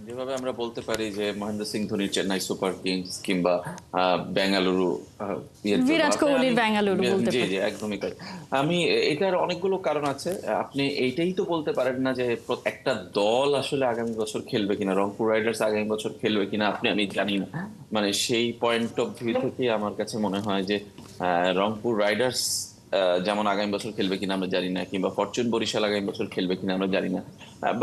যেভাবে আমরা বলতে পারি যে মহেন্দ্র সিং ধোনির চেন্নাই সুপার কিংস কিংবা বেঙ্গালুরু ইয়ের জন্য বিরাট আমি কোহলির ব্যাঙ্গালুরু বলতে জি পারি। জি একদমই তাই। আমি এটার অনেকগুলো কারণ আছে। আপনি এইটাই তো বলতে পারেন না যে একটা দল আসলে আগামী বছর খেলবে কিনা, রংপুর রাইডার্স আগামী বছর খেলবে কিনা আমি জানি না। মানে সেই পয়েন্ট অফ ভিউ থেকে আমার কাছে মনে হয় যে রংপুর রাইডার্স যেমন আগামী বছর খেলবে কিনা আমরা জানি না, কিংবা ফরচুন বরিশাল আগামী বছর খেলবে কিনা আমরা জানি না।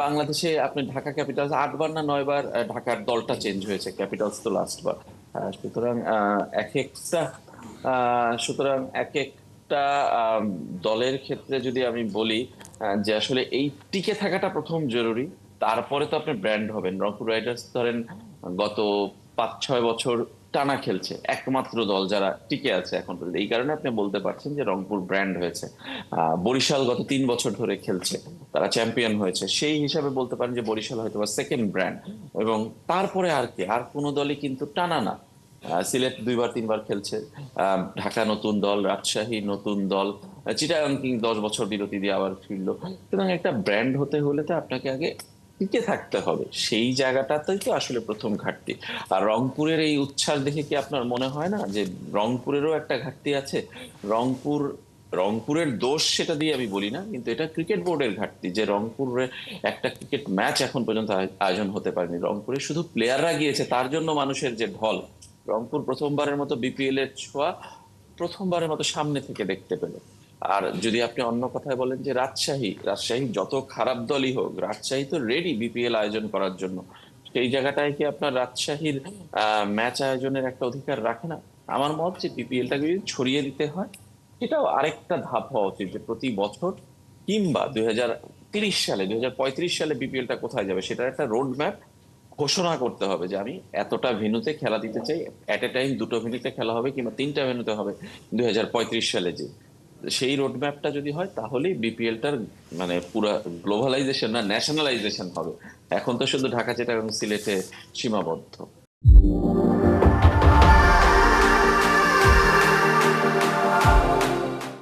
বাংলাদেশে আপনি ঢাকা ক্যাপিটালস 8 বার না 9 বার ঢাকার দলটা চেঞ্জ হয়েছে, ক্যাপিটালস তো লাস্ট বার। সুতরাং এক একটা দলের ক্ষেত্রে যদি আমি বলি যে আসলে এই টিকে থাকাটা প্রথম জরুরি, তারপরে তো আপনি ব্র্যান্ড হবেন। রংপুর রাইডার্স ধরেন গত 5-6 বছর টানা খেলছে, একমাত্র দল যারা টিকে আছে এখন পর্যন্ত, এই কারণে আপনি বলতে পারছেন যে রংপুর ব্র্যান্ড হয়েছে। বরিশাল গত 3 বছর ধরে খেলছে, তারা চ্যাম্পিয়ন হয়েছে, সেই হিসাবে বলতে পারেন যে বরিশাল হয়তো বা সেকেন্ড ব্র্যান্ড। এবং তারপরে আর কি, আর কোনো দলই কিন্তু টানা না। সিলেট 2-3 বার খেলছে, ঢাকা নতুন দল, রাজশাহী নতুন দল, চিটাগাং কিং 10 বছর বিরতি দিয়ে আবার ফিরলো। সুতরাং একটা ব্র্যান্ড হতে হলে তো আপনাকে আগে টিকে থাকতে হবে, সেই জায়গাটাতেই তো আসলে প্রথম ঘাটতি। আর রংপুরের এই উচ্ছ্বাস দেখে কি আপনার মনে হয় না যে রংপুরেরও একটা ঘাটতি আছে? রংপুর রংপুরের দোষ সেটা দিয়ে আমি বলি না, কিন্তু এটা ক্রিকেট বোর্ডের ঘাটতি যে রংপুরে একটা ক্রিকেট ম্যাচ এখন পর্যন্ত আয়োজন হতে পারেনি। রংপুরে শুধু প্লেয়াররা গিয়েছে, তার জন্য মানুষের যে ঢল, রংপুর প্রথমবারের মতো বিপিএল এর ছোঁয়া প্রথমবারের মতো সামনে থেকে দেখতে পেল। আর যদি আপনি অন্য কথায় বলেন যে রাজশাহী যত খারাপ দলই হোক, রাজশাহী তো রেডি বিপিএল আয়োজন করার জন্য। সেই জায়গাটায় কি আপনার রাজশাহীর ম্যাচ আয়োজনের একটা অধিকার রাখে না? আমার মত যে বিপিএলটাকে যদি ছড়িয়ে দিতে হয়, এটাও আরেকটা ধাপ হওয়া উচিত, যে প্রতি বছর কিংবা 2030 সালে 2035 সালে বিপিএলটা কোথায় যাবে সেটার একটা রোড ম্যাপ ঘোষণা করতে হবে, যে আমি এতটা ভেন্যুতে খেলা দিতে চাই, এট এ টাইম 2টো ভেন্যুতে খেলা হবে কিংবা 3টা ভেন্যুতে হবে 2035 সালে। যে সেই রোড ম্যাপটা যদি হয়, তাহলেই বিপিএলটার মানে পুরা গ্লোবালাইজেশন না ন্যাশনালাইজেশন হবে। এখন তো শুধু ঢাকা চিটাগাং সিলেটে সীমাবদ্ধ।